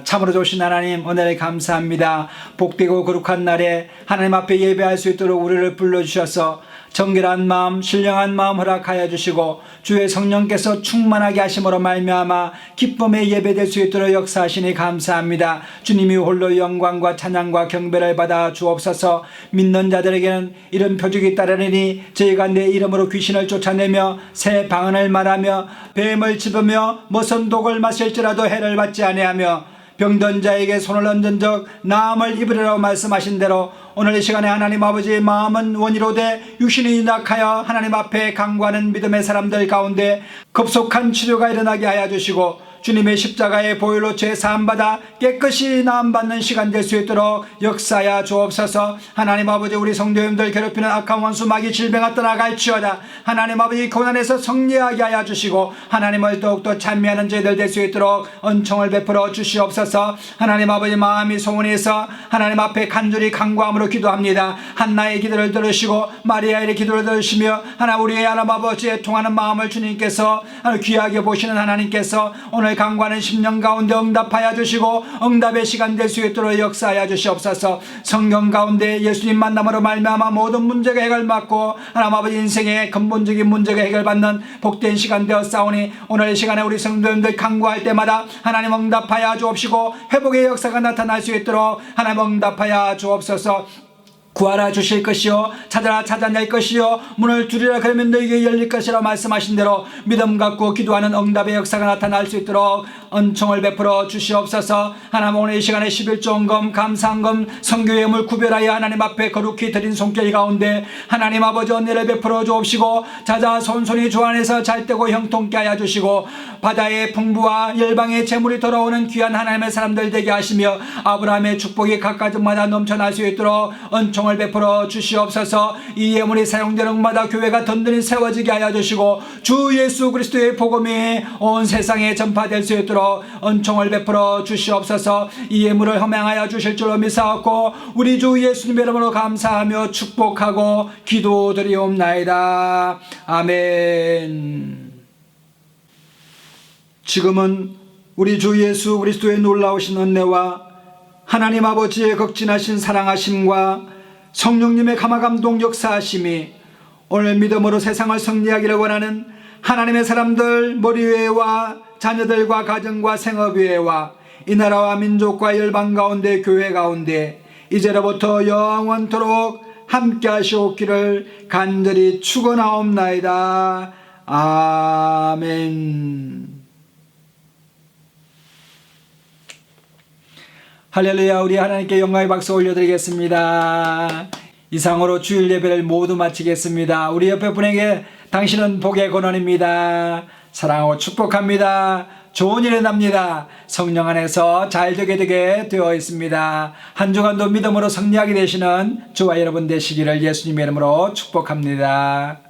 참으로 좋으신 하나님, 오늘 감사합니다. 복되고 거룩한 날에 하나님 앞에 예배할 수 있도록 우리를 불러주셔서 정결한 마음, 신령한 마음 허락하여 주시고 주의 성령께서 충만하게 하심으로 말미암아 기쁨의 예배될 수 있도록 역사하시니 감사합니다. 주님이 홀로 영광과 찬양과 경배를 받아 주옵소서. 믿는 자들에게는 이런 표적이 따르니 저희가 내 이름으로 귀신을 쫓아내며 새 방언을 말하며 뱀을 집으며 무슨 독을 마실지라도 해를 받지 아니하며 병든 자에게 손을 얹은 적 나음을 입으리라고 말씀하신 대로 오늘 이 시간에 하나님 아버지의 마음은 원이로되 육신이 낙하여 하나님 앞에 간구하는 믿음의 사람들 가운데 급속한 치료가 일어나게 하여 주시고 주님의 십자가의 보혈로 죄 사함받아 깨끗이 나음받는 시간 될 수 있도록 역사하여 주옵소서. 하나님 아버지, 우리 성도님들 괴롭히는 악한 원수 마귀 질병아 떠나갈지어다. 하나님 아버지, 고난에서 승리하게 하여 주시고 하나님을 더욱더 찬미하는 저희들 될 수 있도록 은총을 베풀어 주시옵소서. 하나님 아버지, 마음이 소원해서 하나님 앞에 간절히 간구함으로 기도합니다. 한나의 기도를 들으시고 마리아의 기도를 들으시며 하나님 우리의 하나님 아버지의 통하는 마음을 주님께서 귀하게 보시는 하나님께서 오늘 간구하는 심령 가운데 응답하여 주시고 응답의 시간 될 수 있도록 역사하여 주시옵소서. 성경 가운데 예수님 만남으로 말미암아 모든 문제가 해결받고 하나님 아버지 인생의 근본적인 문제가 해결받는 복된 시간 되었사오니 오늘 이 시간에 우리 성도님들 간구할 때마다 하나님 응답하여 주옵시고 회복의 역사가 나타날 수 있도록 하나님 응답하여 주옵소서. 구하라 주실 것이요 찾아라 찾아낼 것이요 문을 두드리라 그러면 너에게 열릴 것이라 말씀하신 대로 믿음 갖고 기도하는 응답의 역사가 나타날 수 있도록 은총을 베풀어 주시옵소서. 하나님 오늘 이 시간에 11조 헌금 감사헌금 성교예물 구별하여 하나님 앞에 거룩히 드린 손길 가운데 하나님 아버지 은혜를 베풀어 주옵시고 자자 손손이 주 안에서 잘되고 형통케 하여 주시고 바다의 풍부와 열방의 재물이 돌아오는 귀한 하나님의 사람들 되게 하시며 아브라함의 축복이 각가족마다 넘쳐날 수 있도록 은총을 베풀어 주시옵소서. 이 예물이 사용되는 곳마다 교회가 든든히 세워지게 하여 주시고 주 예수 그리스도의 복음이 온 세상에 전파될 수 있도록 은총을 베풀어 주시옵소서. 이 예물을 허망하여 주실 줄로 믿사옵고 우리 주 예수님의 이름으로 감사하며 축복하고 기도드리옵나이다. 아멘. 지금은 우리 주 예수 그리스도의 놀라우신 은혜와 하나님 아버지의 극진하신 사랑하심과 성령님의 감화감동 역사하심이 오늘 믿음으로 세상을 승리하기를 원하는 하나님의 사람들 머리 위에와 자녀들과 가정과 생업 위에와 이 나라와 민족과 열방 가운데 교회 가운데 이제로부터 영원토록 함께 하시옵기를 간절히 축원하옵나이다. 아멘. 할렐루야. 우리 하나님께 영광의 박수 올려드리겠습니다. 이상으로 주일 예배를 모두 마치겠습니다. 우리 옆에 분에게 당신은 복의 근원입니다. 사랑하고 축복합니다. 좋은 일이 납니다. 성령 안에서 잘 되게 되어 있습니다. 한 주간도 믿음으로 승리하게 되시는 저와 여러분 되시기를 예수님의 이름으로 축복합니다.